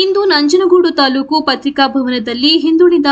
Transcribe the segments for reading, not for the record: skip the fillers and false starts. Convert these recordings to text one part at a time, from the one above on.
ಇಂದು ನಂಜನಗೂಡು ತಾಲೂಕು ಪತ್ರಿಕಾ ಭವನದಲ್ಲಿ ಹಿಂದುಳಿದ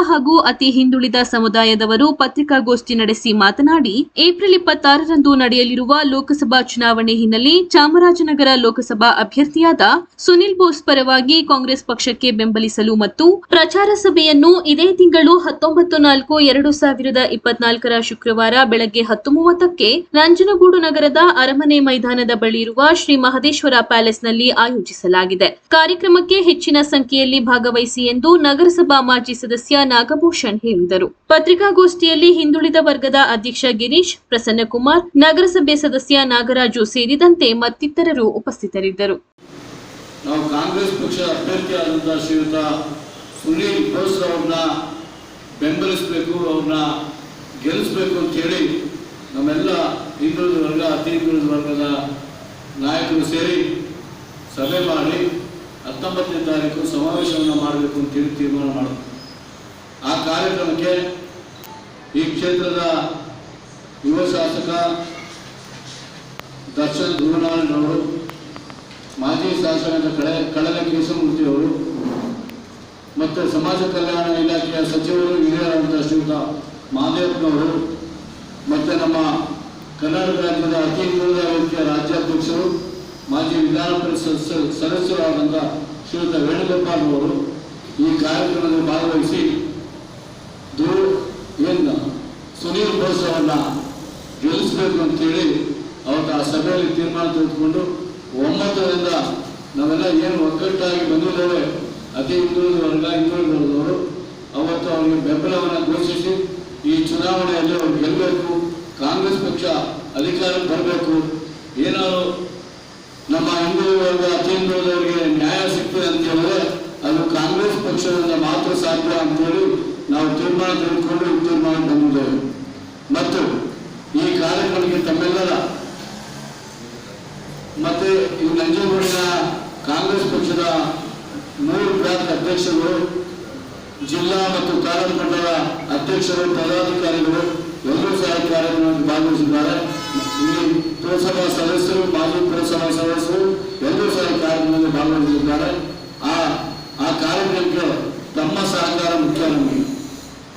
ಹಾಗೂ ಅತಿ ಹಿಂದುಳಿದ ಸಮುದಾಯದವರು ಪತ್ರಿಕಾಗೋಷ್ಠಿ ನಡೆಸಿ ಮಾತನಾಡಿ, ಏಪ್ರಿಲ್ 26ರಂದು ನಡೆಯಲಿರುವ ಲೋಕಸಭಾ ಚುನಾವಣೆ ಹಿನ್ನೆಲೆ ಚಾಮರಾಜನಗರ ಲೋಕಸಭಾ ಅಭ್ಯರ್ಥಿಯಾದ ಸುನಿಲ್ ಬೋಸ್ ಪರವಾಗಿ ಕಾಂಗ್ರೆಸ್ ಪಕ್ಷಕ್ಕೆ ಬೆಂಬಲಿಸಲು ಮತ್ತು ಪ್ರಚಾರ ಸಭೆಯನ್ನು ಇದೇ ತಿಂಗಳು 19/4/2024 ಶುಕ್ರವಾರ ಬೆಳಗ್ಗೆ 10:30ಕ್ಕೆ ನಂಜನಗೂಡು ನಗರದ ಅರಮನೆ ಮೈದಾನದ ಬಳಿ ಇರುವ ಶ್ರೀ ಮಹದೇಶ್ವರ ಪ್ಯಾಲೇಸ್ನಲ್ಲಿ ಆಯೋಜಿಸಲಾಗಿದೆ. ಕಾರ್ಯಕ್ರಮಕ್ಕೆ ಹೆಚ್ಚಿನ ಸಂಖ್ಯೆಯಲ್ಲಿ ಭಾಗವಹಿಸಿ ಎಂದು ನಗರಸಭಾ ಮಾಜಿ ಸದಸ್ಯ ನಾಗಭೂಷಣ್ ಹೇಳಿದರು. ಪತ್ರಿಕಾಗೋಷ್ಠಿಯಲ್ಲಿ ಹಿಂದುಳಿದ ವರ್ಗದ ಅಧ್ಯಕ್ಷ ಗಿರೀಶ್, ಪ್ರಸನ್ನಕುಮಾರ್, ನಗರಸಭೆ ಸದಸ್ಯ ನಾಗರಾಜು ಸೇರಿದಂತೆ ಮತ್ತಿತರರು ಉಪಸ್ಥಿತರಿದ್ದರು. ನಾವು ಕಾಂಗ್ರೆಸ್ ಪಕ್ಷ ಅಭ್ಯರ್ಥಿಯಾದಂತಹ ಶ್ರೀಯುತ ಸುನೀಲ್ ಬೋಸ್ ಅವ್ರನ್ನ ಬೆಂಬಲಿಸಬೇಕು, ಅವ್ರನ್ನ ಗೆಲ್ಲಿಸಬೇಕು ಅಂತ ಹೇಳಿ ನಮ್ಮೆಲ್ಲ ಹಿಂದುಳಿದ ವರ್ಗ, ಅತಿ ಹಿಂದುಳಿದ ವರ್ಗದ ನಾಯಕರು ಸೇರಿ ಸಭೆ ಮಾಡಿ 19ನೇ ತಾರೀಕು ಸಮಾವೇಶವನ್ನು ಮಾಡಬೇಕು ಅಂತೇಳಿ ತೀರ್ಮಾನ ಮಾಡಿದ್ರು. ಆ ಕಾರ್ಯಕ್ರಮಕ್ಕೆ ಈ ಕ್ಷೇತ್ರದ ಯುವ ಶಾಸಕ ದರ್ಶನ್ ಧ್ರುವನಾರಾಯಣರವರು, ಮಾಜಿ ಶಾಸಕರಾದ ಕಳಲೆ ಕೇಶಮೂರ್ತಿ ಅವರು ಮತ್ತು ಸಮಾಜ ಕಲ್ಯಾಣ ಇಲಾಖೆಯ ಸಚಿವರು ಹಿರಿಯರಾದಂತಹ ಶ್ರೀಯುತ ಮಹದೇವಪ್ಪನವರು ಮತ್ತು ನಮ್ಮ ಕರ್ನಾಟಕ ರಾಜ್ಯದ ಅತಿ ಹಿಂದುಳಿದ ವೇದಿಕೆಯ ರಾಜ್ಯಾಧ್ಯಕ್ಷರು, ಮಾಜಿ ವಿಧಾನ ಪರಿಷತ್ ಸದಸ್ಯರಾದಂಥ ಶ್ರೀಯುತ ವೇಣುಗೋಪಾಲ್ ಅವರು ಈ ಕಾರ್ಯಕ್ರಮದಲ್ಲಿ ಭಾಗವಹಿಸಿ ಸುನೀಲ್ ಬೋಸ್ ಅವರನ್ನ ಗೆಲ್ಲಿಸಬೇಕು ಅಂತೇಳಿ ಅವತ್ತು ಆ ಸಭೆಯಲ್ಲಿ ತೀರ್ಮಾನ ತೆಗೆದುಕೊಂಡು 9ರಿಂದ ನಾವೆಲ್ಲ ಏನು ಒಗ್ಗಟ್ಟಾಗಿ ಬಂದಿದ್ದೇವೆ ಅತಿ ಹಿಂದುಳಿದ ವರ್ಗ, ಹಿಂದುಳಿದ ವರ್ಗದವರು ಅವತ್ತು ಅವರಿಗೆ ಬೆಂಬಲವನ್ನು ಘೋಷಿಸಿ ಈ ಚುನಾವಣೆಯಲ್ಲಿ ಅವರು ಗೆಲ್ಲಬೇಕು, ಕಾಂಗ್ರೆಸ್ ಪಕ್ಷ ಅಧಿಕಾರಕ್ಕೆ ಬರಬೇಕು, ಏನಾದ್ರು ನಮ್ಮ ಹಿಂದುಳಿದ ವರ್ಗ, ಅತಿ ಹಿಂದುಳಿದವರಿಗೆ ನ್ಯಾಯ ಸಿಗ್ತದೆ ಅಂತ ಹೇಳಿದ್ರೆ ಅದು ಕಾಂಗ್ರೆಸ್ ಪಕ್ಷದಿಂದ ಮಾತ್ರ ಸಾಧ್ಯ ಅಂತೇಳಿ ನಾವು ತೀರ್ಮಾನ ತೆಗೆದುಕೊಂಡು ಈ ತೀರ್ಮಾನ ಬಂದಿದ್ದೇವೆ. ಮತ್ತು ಈ ಕಾರ್ಯಕ್ರಮಕ್ಕೆ ತಮ್ಮೆಲ್ಲರ ಮತ್ತೆ ಈ ನಂಜನಗೂಡಿನ ಕಾಂಗ್ರೆಸ್ ಪಕ್ಷದ 3 ಬ್ಲಾಕ್ ಅಧ್ಯಕ್ಷರು, ಜಿಲ್ಲಾ ಮತ್ತು ತಾಲೂಕು ಮಂಡಲ ಅಧ್ಯಕ್ಷರು, ಪದಾಧಿಕಾರಿಗಳು ಎಲ್ಲರೂ ಸಹ ಕಾರ್ಯಕ್ರಮದಲ್ಲಿ ಭಾಗವಹಿಸಿದ್ದಾರೆ. ಇಲ್ಲಿ ಪುರಸಭಾ ಸದಸ್ಯರು, ಮಾಜಿ ಪುರಸಭಾ ಸದಸ್ಯರು ಎಲ್ಲರೂ ಸಹ ಕಾರ್ಯಕ್ರಮದಲ್ಲಿ ಭಾಗವಹಿಸಿದ್ದಾರೆ. ಆ ಕಾರ್ಯಕ್ರಮಕ್ಕೆ ತಮ್ಮ ಸಹಕಾರ ಮುಖ್ಯ ನಮಗೆ.